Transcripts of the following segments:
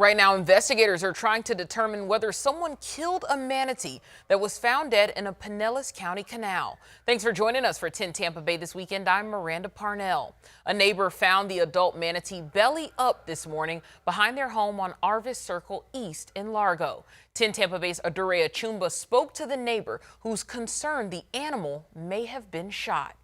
Right now, investigators are trying to determine whether someone killed a manatee that was found dead in a Pinellas County canal. Thanks for joining us for 10 Tampa Bay this weekend. I'm Miranda Parnell. A neighbor found the adult manatee belly up this morning behind their home on Arvis Circle East in Largo. 10 Tampa Bay's Adurea Chumba spoke to the neighbor who's concerned the animal may have been shot.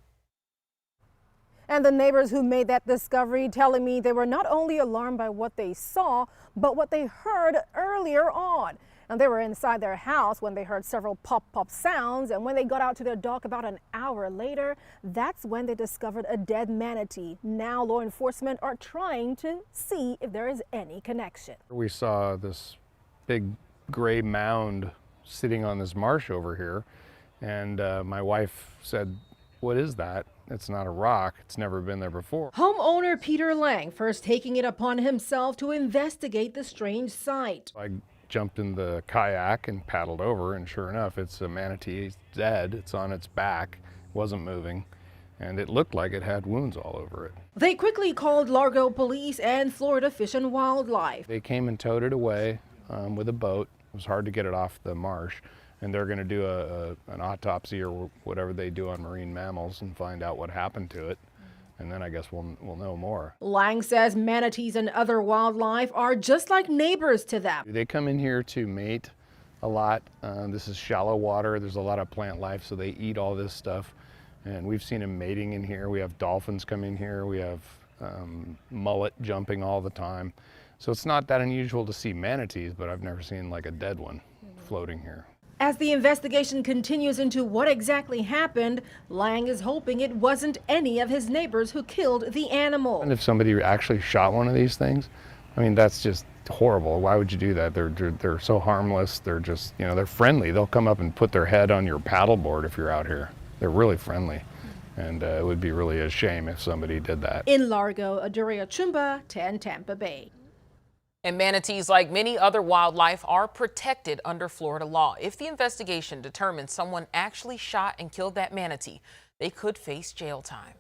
And the neighbors who made that discovery telling me they were not only alarmed by what they saw, but what they heard earlier on. And they were inside their house when they heard several pop-pop sounds. And when they got out to their dock about an hour later, that's when they discovered a dead manatee. Now law enforcement are trying to see if there is any connection. We saw this big gray mound sitting on this marsh over here. And my wife said, "What is that? It's not a rock. It's never been there before." Homeowner Peter Lang first taking it upon himself to investigate the strange sight. I jumped in the kayak and paddled over, and sure enough, it's a manatee. It's dead. It's on its back, wasn't moving, and it looked like it had wounds all over it. They quickly called Largo police and Florida Fish and Wildlife. They came and towed it away with a boat. It was hard to get it off the marsh. And they're going to do an autopsy or whatever they do on marine mammals and find out what happened to it. And then I guess we'll know more. Lang says manatees and other wildlife are just like neighbors to them. They come in here to mate a lot. This is shallow water. There's a lot of plant life, so they eat all this stuff. And we've seen them mating in here. We have dolphins come in here. We have mullet jumping all the time. So it's not that unusual to see manatees, but I've never seen like a dead one floating here. As the investigation continues into what exactly happened, Lang is hoping it wasn't any of his neighbors who killed the animal. And if somebody actually shot one of these things, I mean, that's just horrible. Why would you do that? They're so harmless. They're just, you know, they're friendly. They'll come up and put their head on your paddleboard if you're out here. They're really friendly. And it would be really a shame if somebody did that. In Largo, Adurea Chumba, 10 Tampa Bay. And manatees, like many other wildlife, are protected under Florida law. If the investigation determines someone actually shot and killed that manatee, they could face jail time.